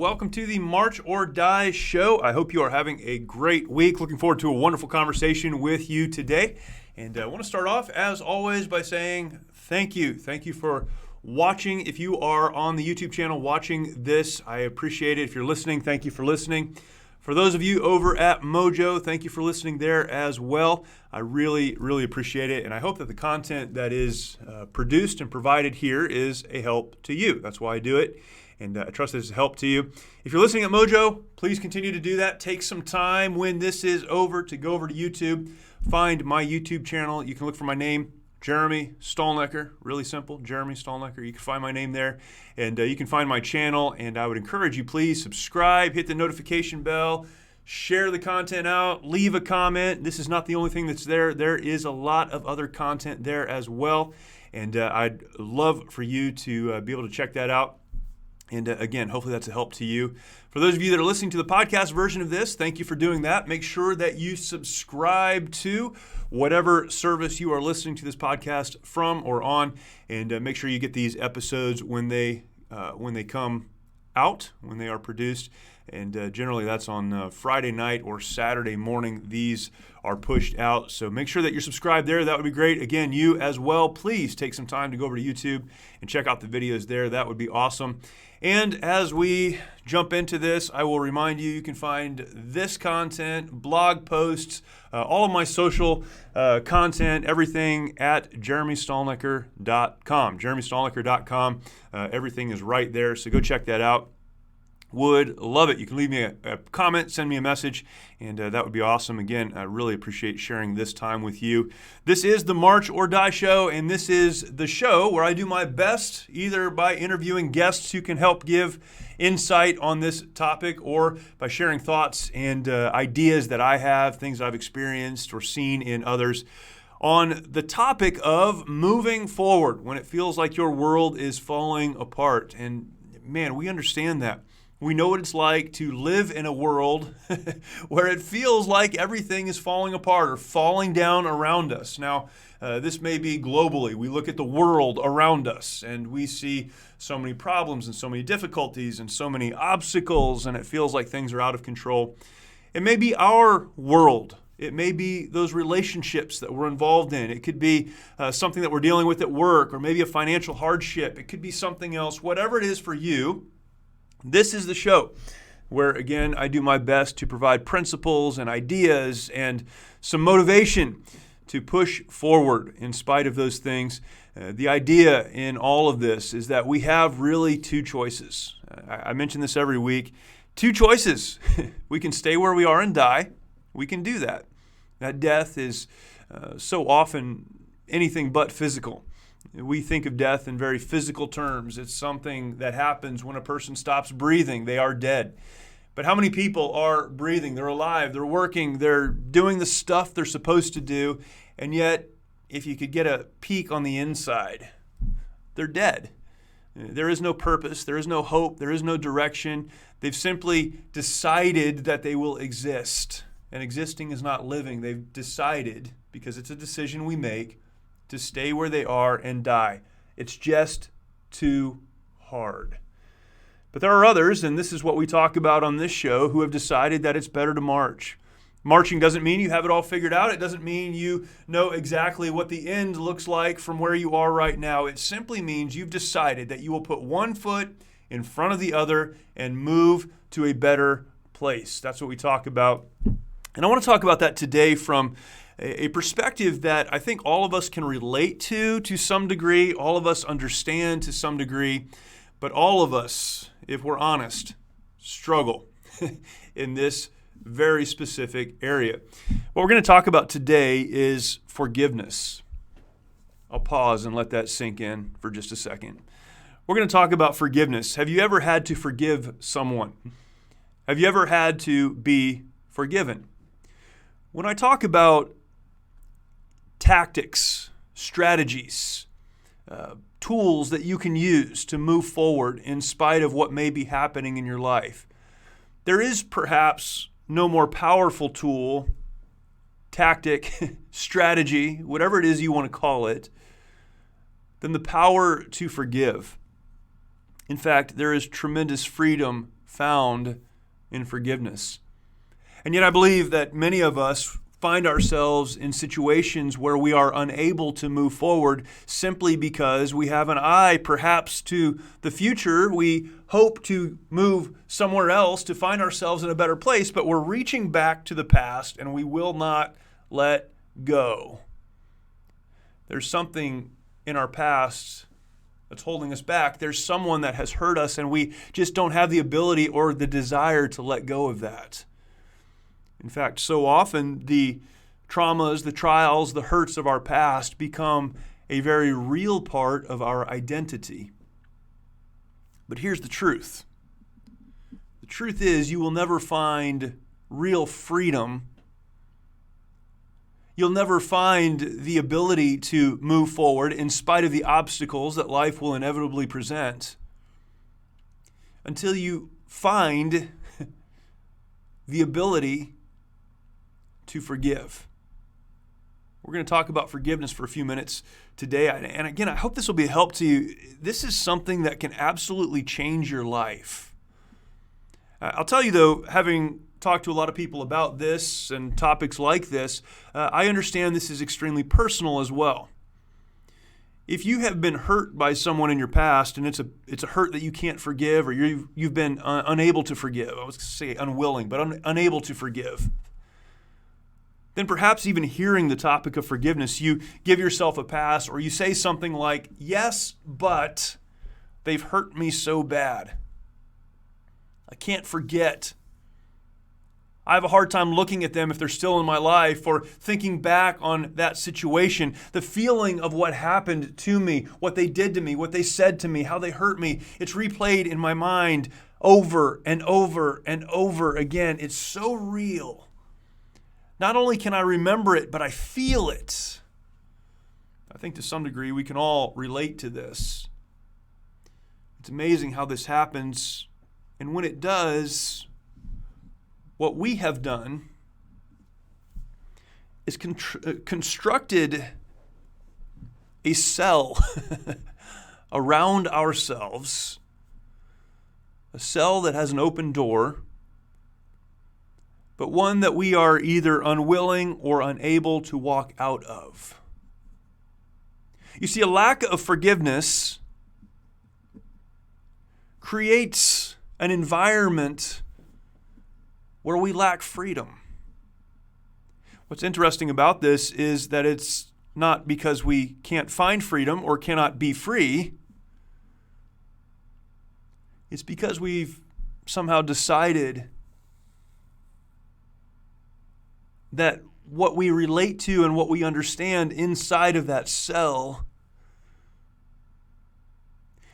Welcome to the March or Die show. I hope you are having a great week. Looking forward to a wonderful conversation with you today. And I want to start off, as always, by saying thank you. Thank you for watching. If you are on the YouTube channel watching this, I appreciate it. If you're listening, thank you for listening. For those of you over at Mojo, thank you for listening there as well. I really, really appreciate it. And I hope that the content that is produced and provided here is a help to you. That's why I do it. And I trust this is a help to you. If you're listening at Mojo, please continue to do that. Take some time when this is over to go over to YouTube. Find my YouTube channel. You can look for my name, Jeremy Stolnecker. Really simple, Jeremy Stolnecker. You can find my name there. And you can find my channel. And I would encourage you, please subscribe, hit the notification bell, share the content out, leave a comment. This is not the only thing that's there. There is a lot of other content there as well. And I'd love for you to be able to check that out. And again, hopefully that's a help to you. For those of you that are listening to the podcast version of this, thank you for doing that. Make sure that you subscribe to whatever service you are listening to this podcast from or on, and make sure you get these episodes when they come out, when they are produced. And generally that's on Friday night or Saturday morning. These are pushed out. So make sure that you're subscribed there. That would be great. Again, you as well, please take some time to go over to YouTube and check out the videos there. That would be awesome. And as we jump into this, I will remind you, you can find this content, blog posts, all of my social content, everything at jeremystolnecker.com. jeremystolnecker.com. Everything is right there, so go check that out. Would love it. You can leave me a comment, send me a message, and that would be awesome. Again, I really appreciate sharing this time with you. This is the March or Die show, and this is the show where I do my best, either by interviewing guests who can help give insight on this topic, or by sharing thoughts and ideas that I have, things I've experienced or seen in others, on the topic of moving forward when it feels like your world is falling apart. And man, we understand that. We know what it's like to live in a world where it feels like everything is falling apart or falling down around us. Now, this may be globally. We look at the world around us and we see so many problems and so many difficulties and so many obstacles, and it feels like things are out of control. It may be our world. It may be those relationships that we're involved in. It could be something that we're dealing with at work, or maybe a financial hardship. It could be something else. Whatever it is for you, this is the show where, again, I do my best to provide principles and ideas and some motivation to push forward in spite of those things. The idea in all of this is that we have really two choices. I mention this every week. Two choices. We can stay where we are and die. We can do that. That death is so often anything but physical. We think of death in very physical terms. It's something that happens when a person stops breathing. They are dead. But how many people are breathing? They're alive. They're working. They're doing the stuff they're supposed to do. And yet, if you could get a peek on the inside, they're dead. There is no purpose. There is no hope. There is no direction. They've simply decided that they will exist. And existing is not living. They've decided, because it's a decision we make, to stay where they are and die. It's just too hard. But there are others, and this is what we talk about on this show, who have decided that it's better to march. Marching doesn't mean you have it all figured out. It doesn't mean you know exactly what the end looks like from where you are right now. It simply means you've decided that you will put one foot in front of the other and move to a better place. That's what we talk about. And I want to talk about that today from a perspective that I think all of us can relate to some degree, all of us understand to some degree, but all of us, if we're honest, struggle in this very specific area. What we're going to talk about today is forgiveness. I'll pause and let that sink in for just a second. We're going to talk about forgiveness. Have you ever had to forgive someone? Have you ever had to be forgiven? When I talk about tactics, strategies, tools that you can use to move forward in spite of what may be happening in your life, there is perhaps no more powerful tool, tactic, strategy, whatever it is you want to call it, than the power to forgive. In fact, there is tremendous freedom found in forgiveness. And yet I believe that many of us find ourselves in situations where we are unable to move forward simply because we have an eye perhaps to the future. We hope to move somewhere else to find ourselves in a better place, but we're reaching back to the past and we will not let go. There's something in our past that's holding us back. There's someone that has hurt us and we just don't have the ability or the desire to let go of that. In fact, so often the traumas, the trials, the hurts of our past become a very real part of our identity. But here's the truth. The truth is you will never find real freedom. You'll never find the ability to move forward in spite of the obstacles that life will inevitably present until you find the ability to forgive. We're going to talk about forgiveness for a few minutes today. And again, I hope this will be a help to you. This is something that can absolutely change your life. I'll tell you though, having talked to a lot of people about this and topics like this, I understand this is extremely personal as well. If you have been hurt by someone in your past and it's a hurt that you can't forgive or you've been unable to forgive, I was going to say unwilling, but unable to forgive, then perhaps even hearing the topic of forgiveness, you give yourself a pass or you say something like, yes, but they've hurt me so bad. I can't forget. I have a hard time looking at them if they're still in my life or thinking back on that situation. The feeling of what happened to me, what they did to me, what they said to me, how they hurt me, it's replayed in my mind over and over and over again. It's so real. Not only can I remember it, but I feel it. I think to some degree we can all relate to this. It's amazing how this happens. And when it does, what we have done is constructed a cell around ourselves, a cell that has an open door, but one that we are either unwilling or unable to walk out of. You see, a lack of forgiveness creates an environment where we lack freedom. What's interesting about this is that it's not because we can't find freedom or cannot be free. It's because we've somehow decided that what we relate to and what we understand inside of that cell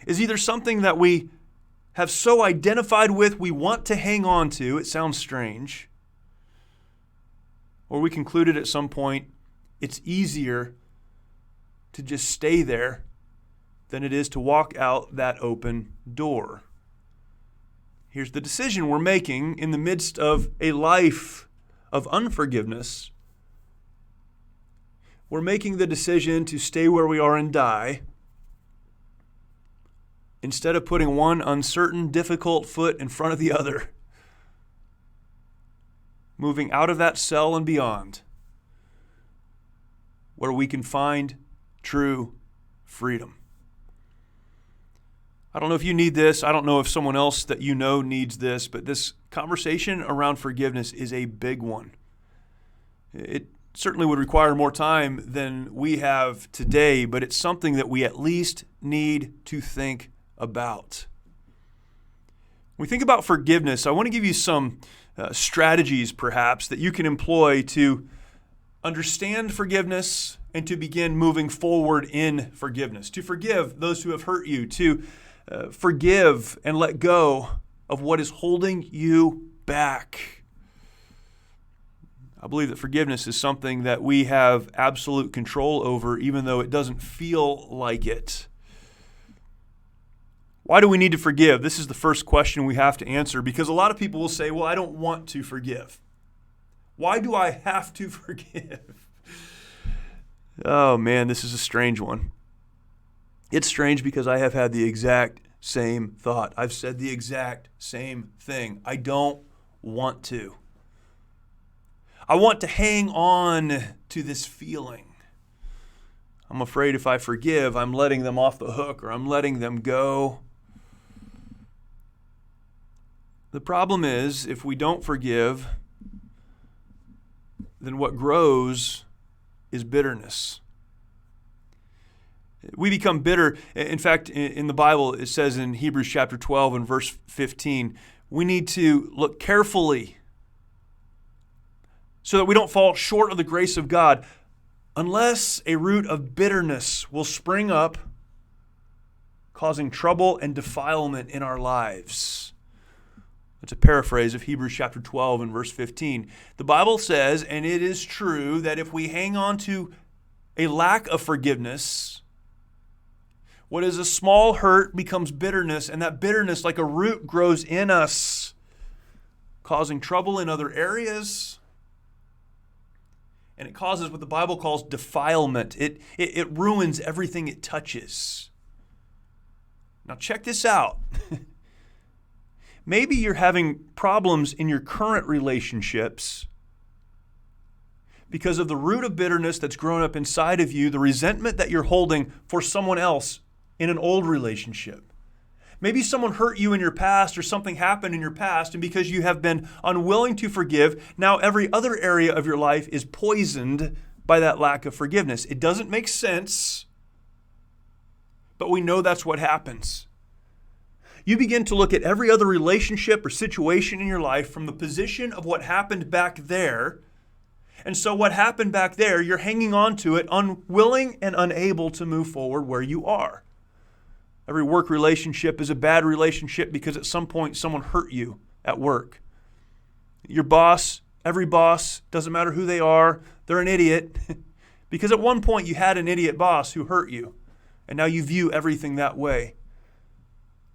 is either something that we have so identified with we want to hang on to, it sounds strange, or we concluded at some point it's easier to just stay there than it is to walk out that open door. Here's the decision we're making in the midst of a life of unforgiveness. We're making the decision to stay where we are and die instead of putting one uncertain, difficult foot in front of the other, moving out of that cell and beyond, where we can find true freedom. I don't know if you need this. I don't know if someone else that you know needs this, but this conversation around forgiveness is a big one. It certainly would require more time than we have today, but it's something that we at least need to think about. When we think about forgiveness, I want to give you some strategies perhaps that you can employ to understand forgiveness and to begin moving forward in forgiveness, to forgive those who have hurt you, to forgive and let go of what is holding you back. I believe that forgiveness is something that we have absolute control over, even though it doesn't feel like it. Why do we need to forgive? This is the first question we have to answer, because a lot of people will say, well, I don't want to forgive. Why do I have to forgive? Oh man, this is a strange one. It's strange because I have had the exact same thought. I've said the exact same thing. I don't want to. I want to hang on to this feeling. I'm afraid if I forgive, I'm letting them off the hook or I'm letting them go. The problem is, if we don't forgive, then what grows is bitterness. We become bitter. In fact, in the Bible, it says in Hebrews chapter 12 and verse 15, we need to look carefully so that we don't fall short of the grace of God, unless a root of bitterness will spring up, causing trouble and defilement in our lives. It's a paraphrase of Hebrews chapter 12 and verse 15. The Bible says, and it is true, that if we hang on to a lack of forgiveness, what is a small hurt becomes bitterness, and that bitterness, like a root, grows in us, causing trouble in other areas. And it causes what the Bible calls defilement. It ruins everything it touches. Now check this out. Maybe you're having problems in your current relationships because of the root of bitterness that's grown up inside of you, the resentment that you're holding for someone else in an old relationship. Maybe someone hurt you in your past or something happened in your past, and because you have been unwilling to forgive, now every other area of your life is poisoned by that lack of forgiveness. It doesn't make sense, but we know that's what happens. You begin to look at every other relationship or situation in your life from the position of what happened back there. And so what happened back there, you're hanging on to it, unwilling and unable to move forward where you are. Every work relationship is a bad relationship because at some point someone hurt you at work. Your boss, every boss, doesn't matter who they are, they're an idiot. Because at one point you had an idiot boss who hurt you, and now you view everything that way.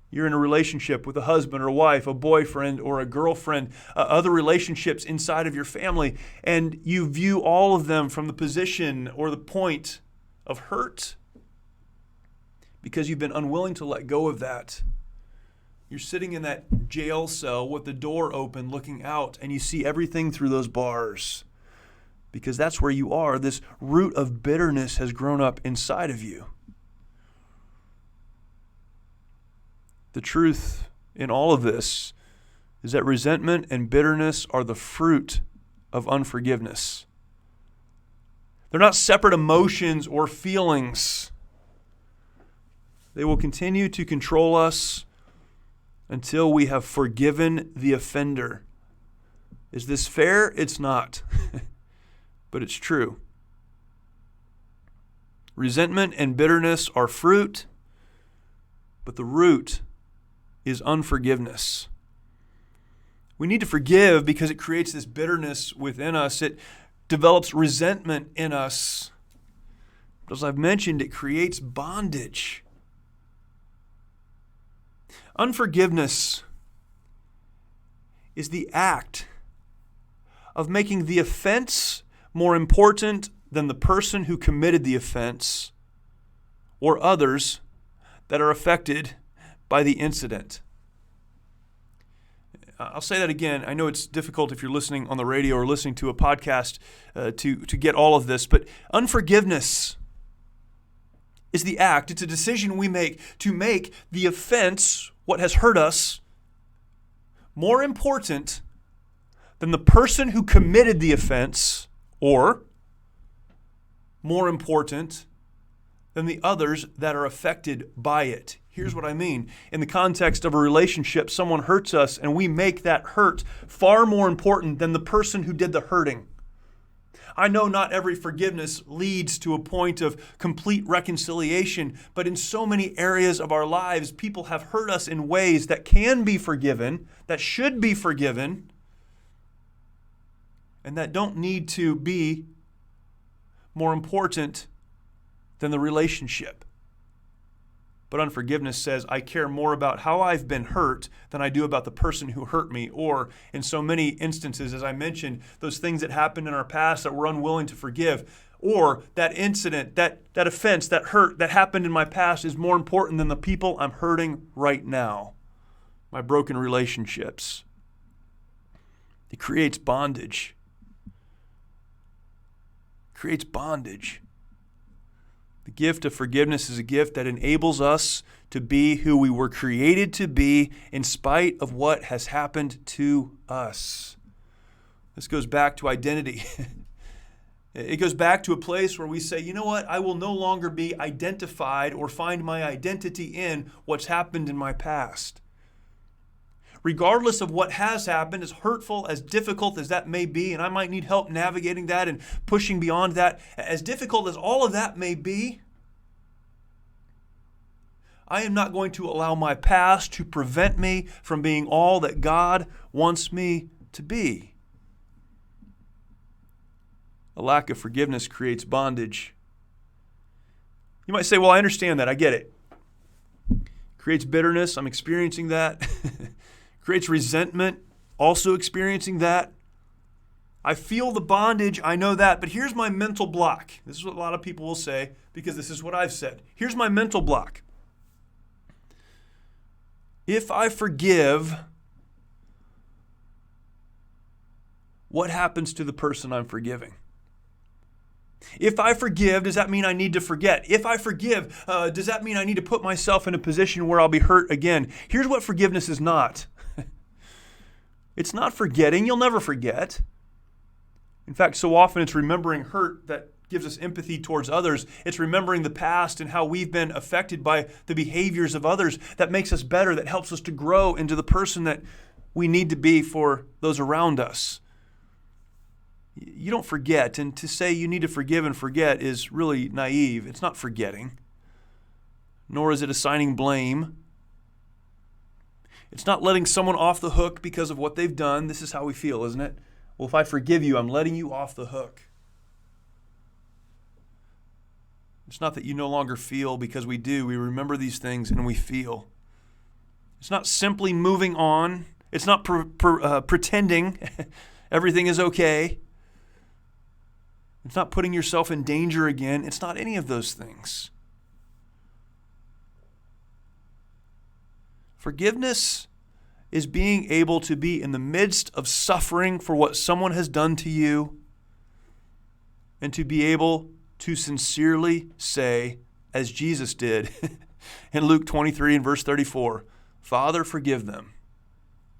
You're in a relationship with a husband or a wife, a boyfriend or a girlfriend, other relationships inside of your family, and you view all of them from the position or the point of hurt because you've been unwilling to let go of that. You're sitting in that jail cell with the door open looking out, and you see everything through those bars because that's where you are. This root of bitterness has grown up inside of you. The truth in all of this is that resentment and bitterness are the fruit of unforgiveness. They're not separate emotions or feelings. They will continue to control us until we have forgiven the offender. Is this fair? It's not, but it's true. Resentment and bitterness are fruit, but the root is unforgiveness. We need to forgive because it creates this bitterness within us. It develops resentment in us. But as I've mentioned, it creates bondage. Unforgiveness is the act of making the offense more important than the person who committed the offense or others that are affected by the incident. I'll say that again. I know it's difficult if you're listening on the radio or listening to a podcast to get all of this, but unforgiveness is the act. It's a decision we make to make the offense, what has hurt us, more important than the person who committed the offense, or more important than the others that are affected by it. Here's what I mean. In the context of a relationship, someone hurts us and we make that hurt far more important than the person who did the hurting. I know not every forgiveness leads to a point of complete reconciliation, but in so many areas of our lives, people have hurt us in ways that can be forgiven, that should be forgiven, and that don't need to be more important than the relationship. But unforgiveness says, I care more about how I've been hurt than I do about the person who hurt me. Or in so many instances, as I mentioned, those things that happened in our past that we're unwilling to forgive. or that incident, that offense, that hurt that happened in my past is more important than the people I'm hurting right now, my broken relationships. It creates bondage. Creates bondage. The gift of forgiveness is a gift that enables us to be who we were created to be in spite of what has happened to us. This goes back to identity. It goes back to a place where we say, you know what, I will no longer be identified or find my identity in what's happened in my past. Regardless of what has happened, as hurtful, as difficult as that may be, and I might need help navigating that and pushing beyond that, as difficult as all of that may be, I am not going to allow my past to prevent me from being all that God wants me to be. A lack of forgiveness creates bondage. You might say, well, I understand that. I get it. Creates bitterness. I'm experiencing that. Creates resentment. Also experiencing that. I feel the bondage. I know that. But here's my mental block. This is what a lot of people will say because this is what I've said. Here's my mental block. If I forgive, what happens to the person I'm forgiving? If I forgive, does that mean I need to forget? If I forgive, does that mean I need to put myself in a position where I'll be hurt again? Here's what forgiveness is not. It's not forgetting. You'll never forget. In fact, so often it's remembering hurt that gives us empathy towards others. It's remembering the past and how we've been affected by the behaviors of others that makes us better, that helps us to grow into the person that we need to be for those around us. You don't forget, and to say you need to forgive and forget is really naive. It's not forgetting, nor is it assigning blame. It's not letting someone off the hook because of what they've done. This is how we feel, isn't it? Well, if I forgive you, I'm letting you off the hook. It's not that you no longer feel, because we do. We remember these things and we feel. It's not simply moving on. It's not pretending everything is okay. It's not putting yourself in danger again. It's not any of those things. Forgiveness is being able to be in the midst of suffering for what someone has done to you and to be able to sincerely say, as Jesus did in Luke 23 and verse 34, Father, forgive them,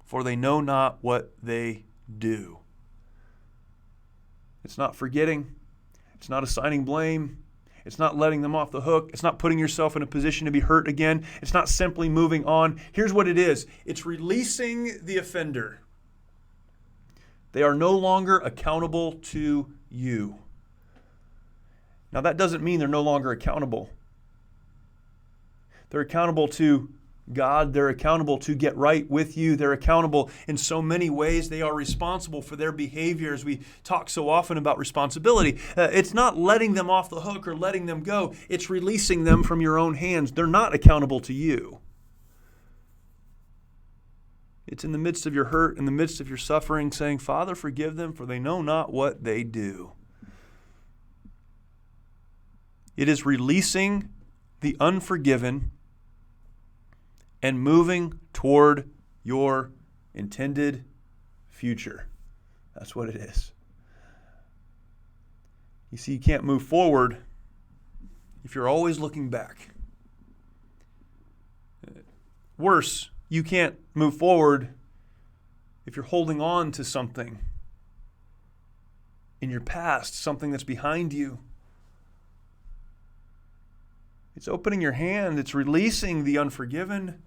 for they know not what they do. It's not forgetting. It's not assigning blame. It's not letting them off the hook. It's not putting yourself in a position to be hurt again. It's not simply moving on. Here's what it is. It's releasing the offender. They are no longer accountable to you. Now, that doesn't mean they're no longer accountable. They're accountable to God. They're accountable to get right with you. They're accountable in so many ways. They are responsible for their behaviors. We talk so often about responsibility. It's not letting them off the hook or letting them go. It's releasing them from your own hands. They're not accountable to you. It's in the midst of your hurt, in the midst of your suffering, saying, Father, forgive them, for they know not what they do. It is releasing the unforgiven and moving toward your intended future. That's what it is. You see, you can't move forward if you're always looking back. Worse, you can't move forward if you're holding on to something in your past, something that's behind you. It's opening your hand. It's releasing the unforgiven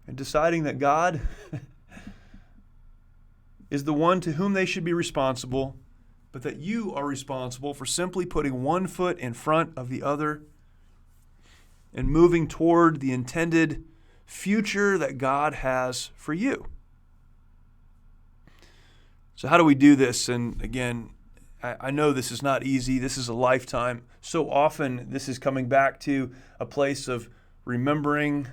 and deciding that God is the one to whom they should be responsible, but that you are responsible for simply putting one foot in front of the other and moving toward the intended future that God has for you. So how do we do this? And again, I know this is not easy. This is a lifetime. So often this is coming back to a place of remembering,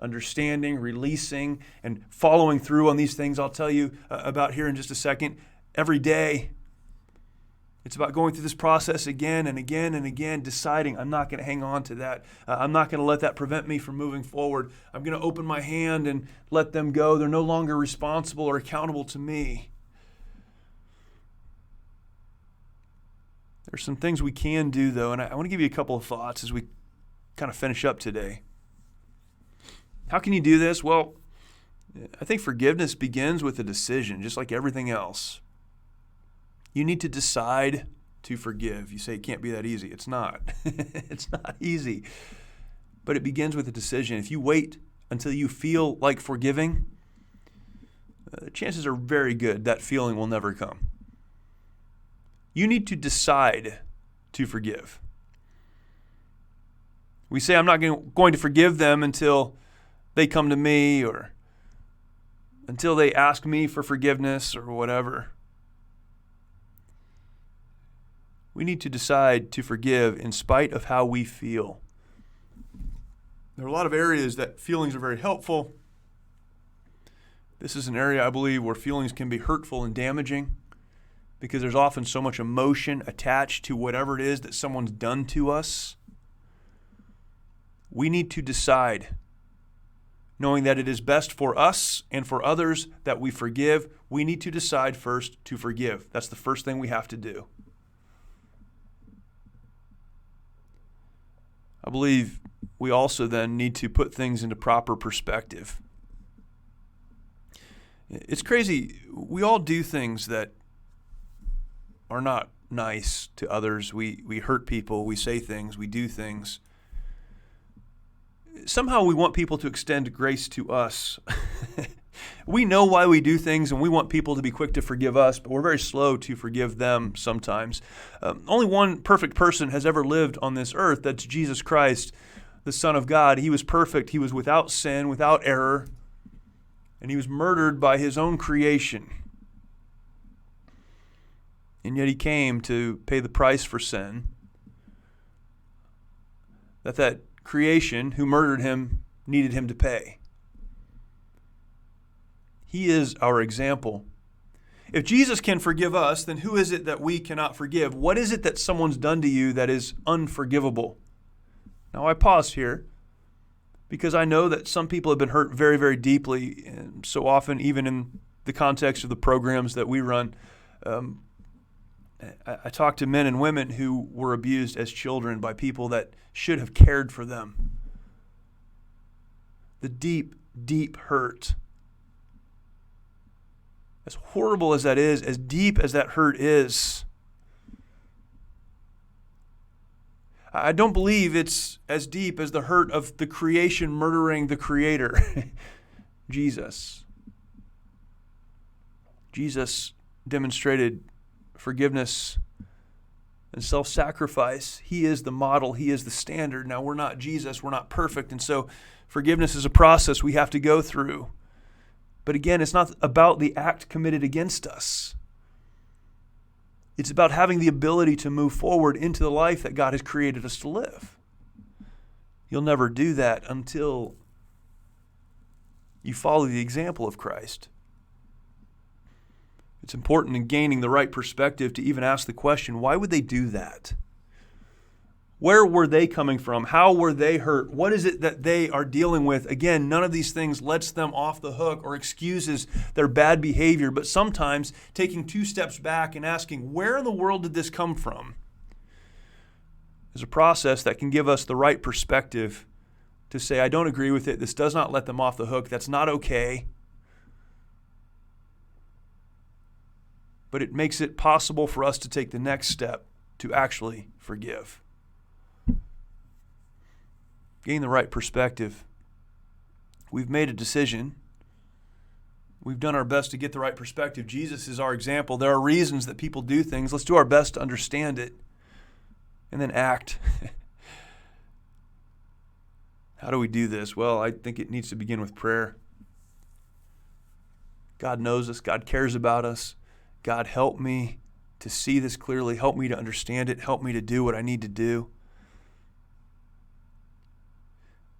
understanding, releasing, and following through on these things I'll tell you about here in just a second. Every day, It's about going through this process again and again and again, deciding I'm not going to hang on to that. I'm not going to let that prevent me from moving forward. I'm going to open my hand and let them go. They're no longer responsible or accountable to me. There's some things we can do, though, and I want to give you a couple of thoughts as we kind of finish up today. How can you do this? Well, I think forgiveness begins with a decision, just like everything else. You need to decide to forgive. You say it can't be that easy. It's not. It's not easy. But it begins with a decision. If you wait until you feel like forgiving, chances are very good that feeling will never come. You need to decide to forgive. We say, I'm not going to forgive them until they come to me or until they ask me for forgiveness or whatever. We need to decide to forgive in spite of how we feel. There are a lot of areas that feelings are very helpful. This is an area, I believe, where feelings can be hurtful and damaging because there's often so much emotion attached to whatever it is that someone's done to us. We need to decide, knowing that it is best for us and for others that we forgive. We need to decide first to forgive. That's the first thing we have to do. I believe we also then need to put things into proper perspective. It's crazy. We all do things that are not nice to others. We hurt people. We say things. We do things. Somehow we want people to extend grace to us. We know why we do things, and we want people to be quick to forgive us, but we're very slow to forgive them sometimes. Only one perfect person has ever lived on this earth. That's Jesus Christ, the Son of God. He was perfect. He was without sin, without error, and he was murdered by his own creation. And yet he came to pay the price for sin, that creation who murdered him needed him to pay. He is our example. If Jesus can forgive us, then who is it that we cannot forgive? What is it that someone's done to you that is unforgivable? Now I pause here because I know that some people have been hurt very, very deeply, and so often even in the context of the programs that we run, I talk to men and women who were abused as children by people that should have cared for them. The deep, deep hurt. As horrible as that is, as deep as that hurt is, I don't believe it's as deep as the hurt of the creation murdering the Creator, Jesus. Jesus demonstrated forgiveness and self-sacrifice. He is the model. He is the standard. Now, we're not Jesus. We're not perfect. And so forgiveness is a process we have to go through. But again, it's not about the act committed against us. It's about having the ability to move forward into the life that God has created us to live. You'll never do that until you follow the example of Christ. It's important in gaining the right perspective to even ask the question, why would they do that? Where were they coming from? How were they hurt? What is it that they are dealing with? Again, none of these things lets them off the hook or excuses their bad behavior, but sometimes taking 2 steps back and asking, where in the world did this come from? Is a process that can give us the right perspective to say, I don't agree with it. This does not let them off the hook. That's not okay. But it makes it possible for us to take the next step to actually forgive. Gain the right perspective. We've made a decision. We've done our best to get the right perspective. Jesus is our example. There are reasons that people do things. Let's do our best to understand it and then act. How do we do this? Well, I think it needs to begin with prayer. God knows us. God cares about us. God, help me to see this clearly. Help me to understand it. Help me to do what I need to do.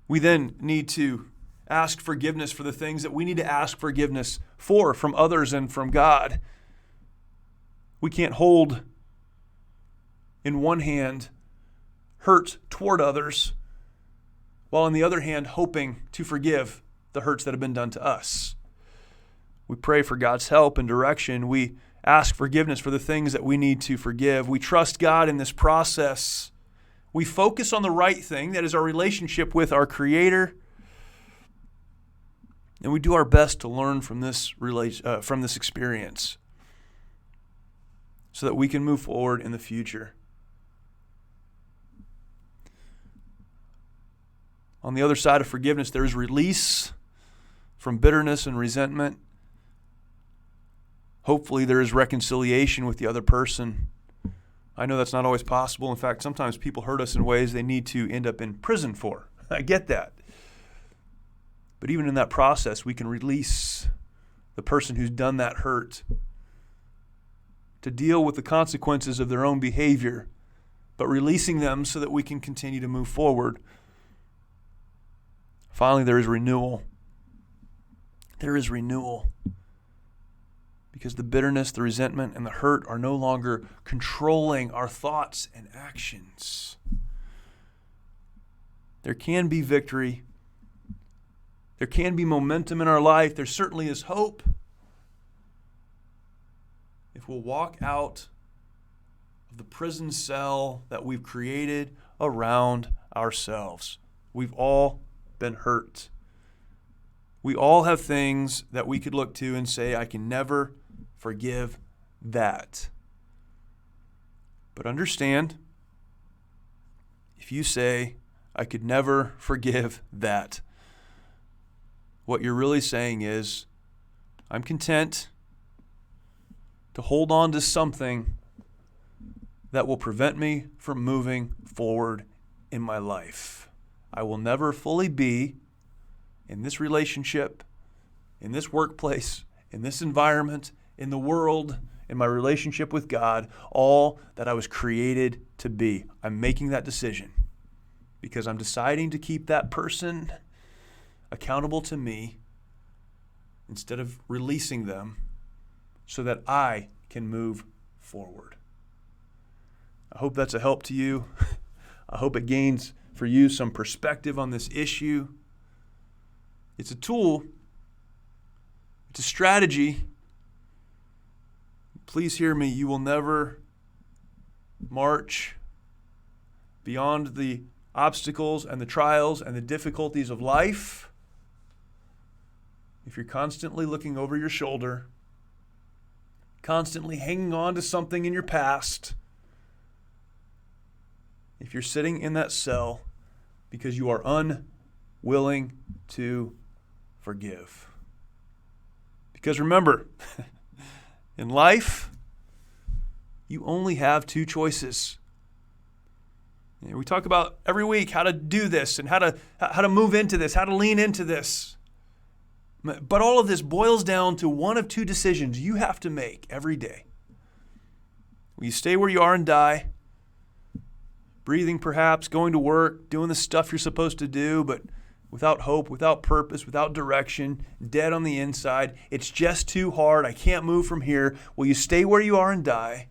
We then need to ask forgiveness for the things that we need to ask forgiveness for from others and from God. We can't hold in one hand, hurt toward others, while on the other hand, hoping to forgive the hurts that have been done to us. We pray for God's help and direction. We ask forgiveness for the things that we need to forgive. We trust God in this process. We focus on the right thing, that is our relationship with our Creator. And we do our best to learn from this experience so that we can move forward in the future. On the other side of forgiveness, there is release from bitterness and resentment. Hopefully, there is reconciliation with the other person. I know that's not always possible. In fact, sometimes people hurt us in ways they need to end up in prison for. I get that. But even in that process, we can release the person who's done that hurt to deal with the consequences of their own behavior, but releasing them so that we can continue to move forward. Finally, there is renewal. There is renewal. Because the bitterness, the resentment, and the hurt are no longer controlling our thoughts and actions. There can be victory. There can be momentum in our life. There certainly is hope. If we'll walk out of the prison cell that we've created around ourselves. We've all been hurt. We all have things that we could look to and say, I can never forgive that. But understand, if you say, I could never forgive that, what you're really saying is, I'm content to hold on to something that will prevent me from moving forward in my life. I will never fully be in this relationship, in this workplace, in this environment, in the world, in my relationship with God, all that I was created to be. I'm making that decision because I'm deciding to keep that person accountable to me instead of releasing them so that I can move forward. I hope that's a help to you. I hope it gains for you some perspective on this issue. It's a tool. It's a strategy. Please hear me. You will never march beyond the obstacles and the trials and the difficulties of life if you're constantly looking over your shoulder, constantly hanging on to something in your past, if you're sitting in that cell because you are unwilling to forgive. Because remember, in life, you only have two choices. We talk about every week how to do this and how to move into this, how to lean into this. But all of this boils down to one of two decisions you have to make every day. Will you stay where you are and die? Breathing perhaps, going to work, doing the stuff you're supposed to do, but without hope, without purpose, without direction, dead on the inside. It's just too hard. I can't move from here. Will you stay where you are and die?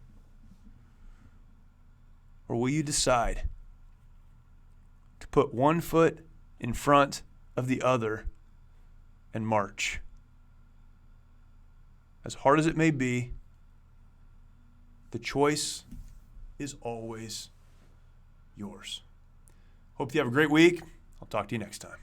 Or will you decide to put one foot in front of the other and march? As hard as it may be, the choice is always yours. Hope you have a great week. I'll talk to you next time.